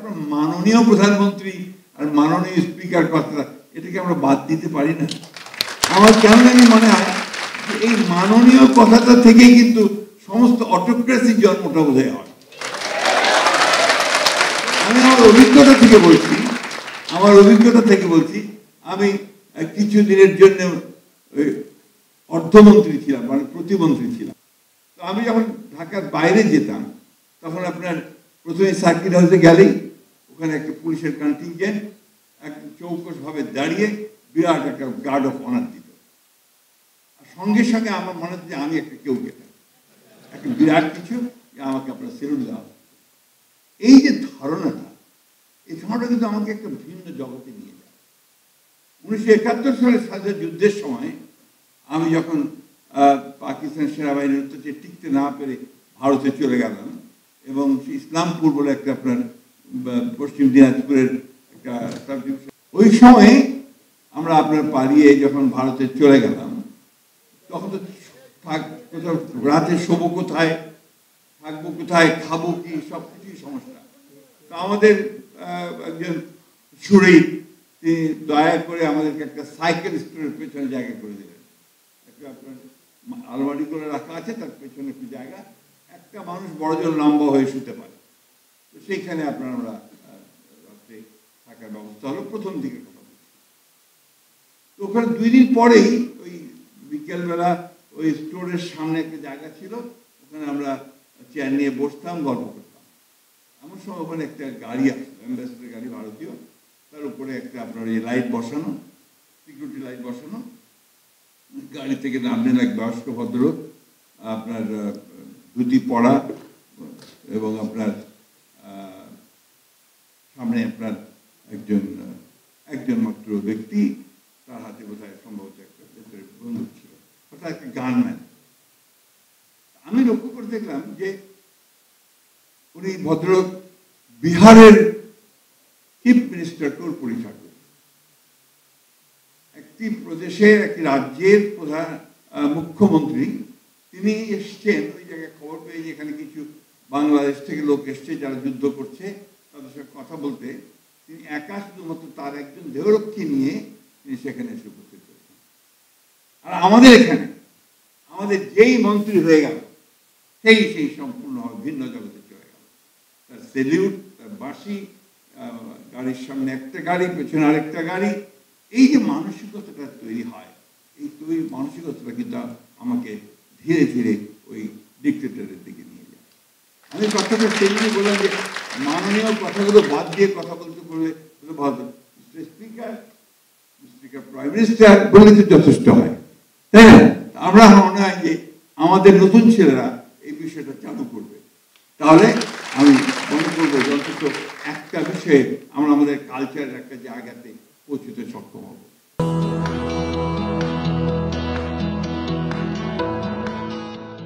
আপনার মাননীয় প্রধানমন্ত্রী আর মাননীয় স্পিকার কথা, এটাকে আমরা বাদ দিতে পারি না? আমার কেন জানি মনে হয় যে এই মাননীয় কথাটা থেকেই কিন্তু সমস্ত অটোক্রেসির জন্মটা বোধহয় হয়। আমি আমার অভিজ্ঞতা থেকে বলছি, আমি কিছু দিনের জন্য অর্থমন্ত্রী ছিলাম, মানে প্রতিমন্ত্রী ছিলাম। তো আমি যখন ঢাকার বাইরে যেতাম তখন আপনার প্রথমে সার্কিট হাউসে গেলেই ওখানে একটা পুলিশের কন্টিনজেন্ট একদম চৌকসভাবে দাঁড়িয়ে বিরাট একটা গার্ড অফ অনার দিত। আর সঙ্গে সঙ্গে আমার মনে হচ্ছে যে আমি একটা কেউ গেতাম, একটা বিরাট কিছু, আমাকে আপনার সেলুট দেওয়া। এই যে ধারণাটা, এই ধারণাটা কিন্তু আমাকে একটা ভিন্ন জগতে নিয়ে যায়। 1971 সালের স্বাধীনতা যুদ্ধের সময় আমি যখন পাকিস্তান সেনাবাহিনীর অত্যাচারে টিকতে না পেরে ভারতে চলে গেলাম, এবং ইসলামপুর বলে একটা আপনার পশ্চিম দিনাজপুরের একটা সাব ডিভিশন, ওই সময়ে আমরা আপনার পালিয়ে যখন ভারতে চলে গেলাম, তখন তো কোথাও রাতে শোবো কোথায়, থাকবো কোথায়, খাবো কি, সব কিছুই সমস্যা। তো আমাদের একজন সুরেই তিনি দয়া করে আমাদেরকে একটা সাইকেল স্টোরের পেছনে জায়গা করে দিলেন। একটা আপনার আলমারি করে রাখা আছে, তার পেছনে একটু জায়গা, একটা মানুষ বড়জন লম্বা হয়ে শুতে পারে। তো সেইখানে আপনার আমরা রাত্রে থাকার ব্যবস্থা হলো, প্রথম দিকে কথা বলছি। তো ওখানে 2 দিন পরেই ওই বিকেলবেলা ওই স্টোরের সামনে একটা জায়গা ছিল, ওখানে আমরা চেয়ার নিয়ে বসতাম, গল্প করতাম। এমন সময় ওখানে একটা গাড়ি আসলো, অ্যাম্বাসেডার গাড়ি ভারতীয়, তার উপরে একটা আপনার এই লাইট বসানো, সিকিউরিটি লাইট বসানো। গাড়ি থেকে নামলেন এক বয়স্ক ভদ্রলোক, আপনার ধুতি পরা, এবং আপনার সামনে আপনার একজন মাত্র ব্যক্তি, তার হাতে বোধহয় সম্ভবত একটা ভেতরে বন্দুক ছিল, অর্থাৎ একটা গানম্যান। আমি লক্ষ্য করে দেখলাম যে উনি ভদ্রলোক বিহারের চিফ মিনিস্টারকেও পরীক্ষা করে, একটি প্রদেশের, একটি রাজ্যের প্রধান মুখ্যমন্ত্রী, তিনি এসছেন ওই জায়গায়, খবর পেয়ে যে এখানে কিছু বাংলাদেশ থেকে লোক এসছে যারা যুদ্ধ করছে, তাদের সঙ্গে কথা বলতে। তিনি একা শুধুমাত্র তার একজন দেহরক্ষী নিয়ে তিনি সেখানে এসে উপস্থিত করেছেন। আর আমাদের এখানে আমাদের যেই মন্ত্রী হয়ে গেল, সেই সম্পূর্ণভাবে ভিন্ন জগতে চলে গেল। তার সেলিউট, তার বাঁশি, গাড়ির সামনে একটা গাড়ি, পেছনে আরেকটা গাড়ি। এই যে মানসিকতাটা তৈরি হয়, এই মানসিকতাটা কিন্তু আমাকে ধীরে ধীরে ওই ডিক্টেটরের দিকে নিয়ে যায়। আমি কথাটা সেদিনই বললাম যে মাননীয় কথাগুলো বাদ দিয়ে কথা বলতে বললে ভালো, স্পিকার, প্রাইম মিনিস্টার বললে তো যথেষ্ট হয়, তাই না? আমরা মনে হয় যে আমাদের নতুন ছেলেরা এই বিষয়টা চালু করবে, তাহলে আমি মনে করবো যথেষ্ট একটা বিষয়ে আমরা আমাদের কালচারের একটা জায়গাতে পৌঁছতে সক্ষম হব।